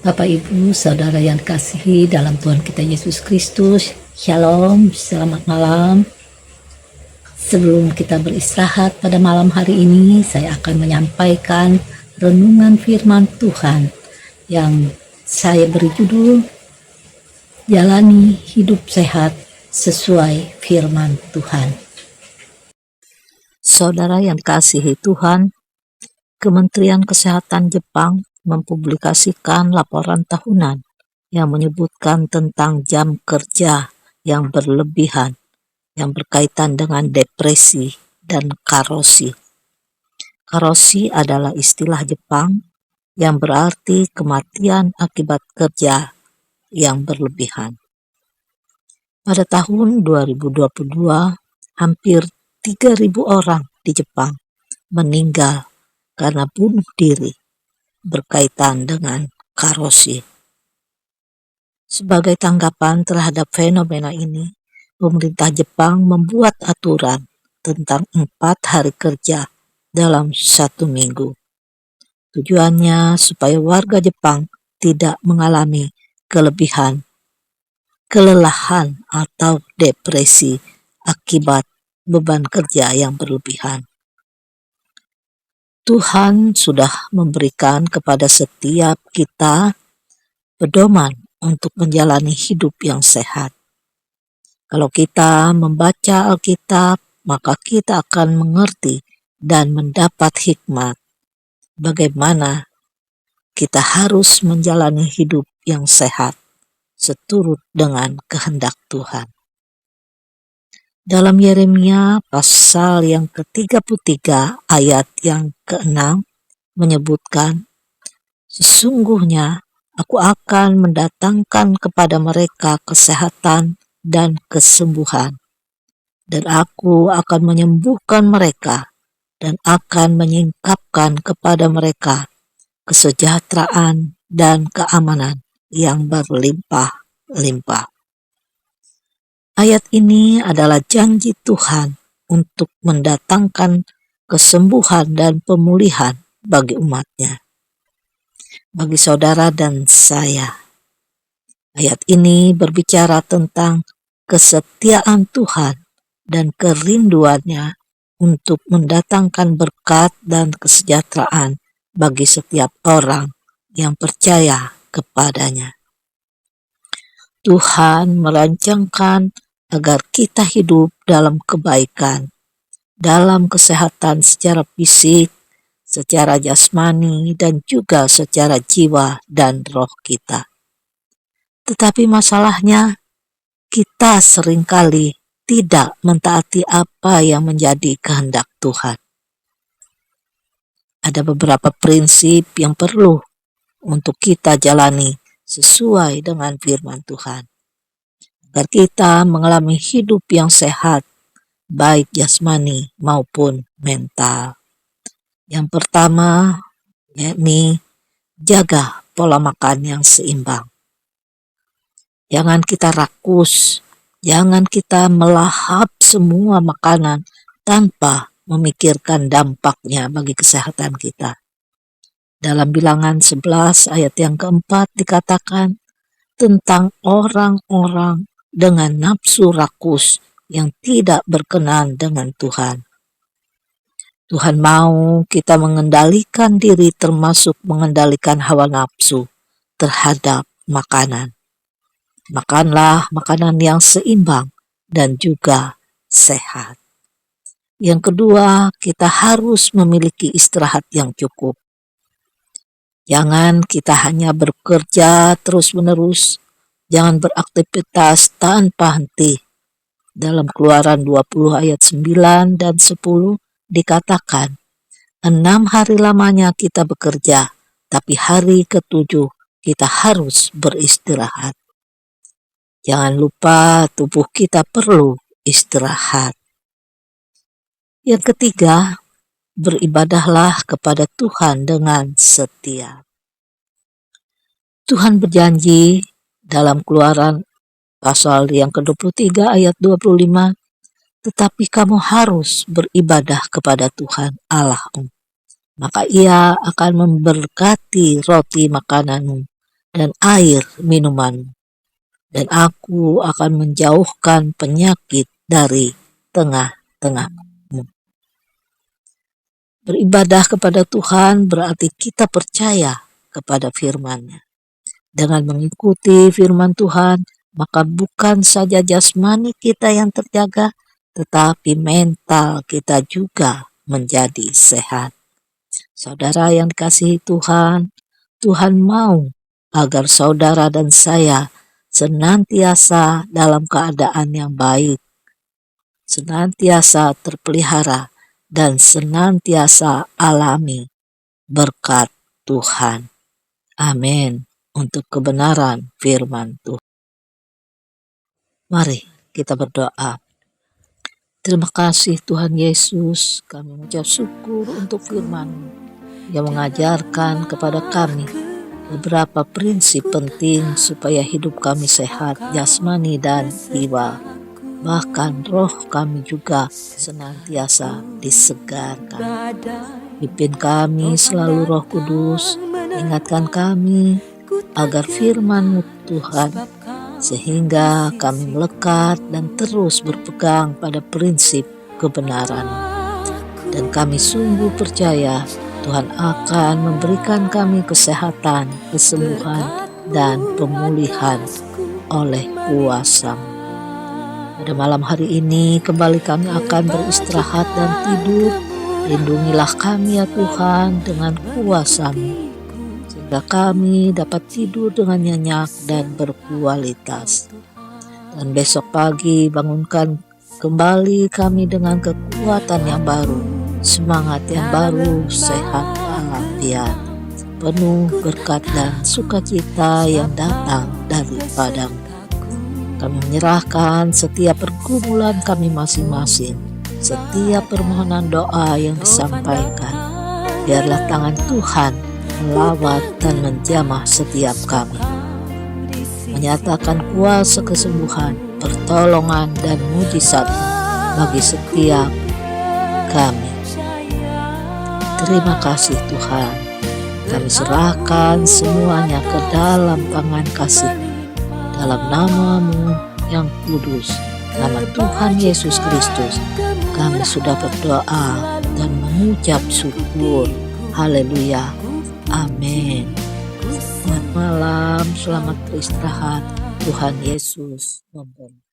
Bapak Ibu, Saudara yang dikasihi dalam Tuhan kita Yesus Kristus, Shalom, selamat malam. Sebelum kita beristirahat pada malam hari ini, saya akan menyampaikan renungan firman Tuhan yang saya beri judul Jalani Hidup Sehat Sesuai Firman Tuhan. Saudara yang dikasihi Tuhan, Kementerian Kesehatan Jepang mempublikasikan laporan tahunan yang menyebutkan tentang jam kerja yang berlebihan yang berkaitan dengan depresi dan karoshi. Karoshi adalah istilah Jepang yang berarti kematian akibat kerja yang berlebihan. Pada tahun 2022, hampir 3.000 orang di Jepang meninggal karena bunuh diri berkaitan dengan karoshi. Sebagai tanggapan terhadap fenomena ini, pemerintah Jepang membuat aturan tentang 4 hari kerja dalam 1 minggu. Tujuannya supaya warga Jepang tidak mengalami kelelahan atau depresi akibat beban kerja yang berlebihan. Tuhan sudah memberikan kepada setiap kita pedoman untuk menjalani hidup yang sehat. Kalau kita membaca Alkitab, maka kita akan mengerti dan mendapat hikmat bagaimana kita harus menjalani hidup yang sehat seturut dengan kehendak Tuhan. Dalam Yeremia pasal yang ke-33 ayat yang ke-6 menyebutkan, sesungguhnya aku akan mendatangkan kepada mereka kesehatan dan kesembuhan, dan aku akan menyembuhkan mereka dan akan menyingkapkan kepada mereka kesejahteraan dan keamanan yang berlimpah-limpah. Ayat ini adalah janji Tuhan untuk mendatangkan kesembuhan dan pemulihan bagi umatnya. Bagi saudara dan saya, ayat ini berbicara tentang kesetiaan Tuhan dan kerinduannya untuk mendatangkan berkat dan kesejahteraan bagi setiap orang yang percaya kepadanya. Tuhan merancangkan agar kita hidup dalam kebaikan, dalam kesehatan secara fisik, secara jasmani, dan juga secara jiwa dan roh kita. Tetapi masalahnya, kita seringkali tidak mentaati apa yang menjadi kehendak Tuhan. Ada beberapa prinsip yang perlu untuk kita jalani sesuai dengan firman Tuhan, agar kita mengalami hidup yang sehat, baik jasmani maupun mental. Yang pertama, yakni jaga pola makan yang seimbang. Jangan kita rakus, jangan kita melahap semua makanan tanpa memikirkan dampaknya bagi kesehatan kita. Dalam Bilangan 11 ayat yang keempat dikatakan tentang orang-orang dengan nafsu rakus yang tidak berkenan dengan Tuhan. Tuhan mau kita mengendalikan diri termasuk mengendalikan hawa nafsu terhadap makanan. Makanlah makanan yang seimbang dan juga sehat. Yang kedua, kita harus memiliki istirahat yang cukup. Jangan kita hanya bekerja terus-menerus, jangan beraktivitas tanpa henti. Dalam Keluaran 20 ayat 9 dan 10 dikatakan, 6 hari lamanya kita bekerja, tapi hari ke-7 kita harus beristirahat. Jangan lupa tubuh kita perlu istirahat. Yang ketiga, beribadahlah kepada Tuhan dengan setia. Tuhan berjanji dalam Keluaran pasal yang ke-23 ayat 25, tetapi kamu harus beribadah kepada Tuhan Allahmu. Maka Ia akan memberkati roti makananmu dan air minuman, dan aku akan menjauhkan penyakit dari tengah-tengahmu. Beribadah kepada Tuhan berarti kita percaya kepada firman-Nya. Dengan mengikuti firman Tuhan, maka bukan saja jasmani kita yang terjaga, tetapi mental kita juga menjadi sehat. Saudara yang dikasihi Tuhan, Tuhan mau agar saudara dan saya senantiasa dalam keadaan yang baik, senantiasa terpelihara, dan senantiasa alami berkat Tuhan. Amin. Untuk kebenaran firman Tuhan. Mari kita berdoa. Terima kasih Tuhan Yesus, kami mengucap syukur untuk firman yang mengajarkan kepada kami beberapa prinsip penting supaya hidup kami sehat, jasmani dan jiwa. Bahkan roh kami juga senantiasa disegarkan. Pimpin kami selalu Roh Kudus, ingatkan kami agar firman Tuhan, sehingga kami melekat dan terus berpegang pada prinsip kebenaran. Dan kami sungguh percaya Tuhan akan memberikan kami kesehatan, kesembuhan, dan pemulihan oleh kuasa-Mu. Pada malam hari ini kembali kami akan beristirahat dan tidur. Lindungilah kami ya Tuhan dengan kuasa-Mu, sehingga kami dapat tidur dengan nyenyak dan berkualitas. Dan besok pagi bangunkan kembali kami dengan kekuatan yang baru, semangat yang baru, sehat walafiat, penuh berkat dan sukacita yang datang daripada-Mu. Kami menyerahkan setiap pergumulan kami masing-masing, setiap permohonan doa yang disampaikan. Biarlah tangan Tuhan melawat dan menjamah setiap kami, menyatakan kuasa kesembuhan, pertolongan, dan mujizat bagi setiap kami. Terima kasih Tuhan. Kami serahkan semuanya ke dalam tangan kasih. Dalam nama-Mu yang kudus, nama Tuhan Yesus Kristus, kami sudah berdoa dan mengucap syukur. Haleluya. Amin. Selamat malam, selamat beristirahat. Tuhan Yesus memberkati.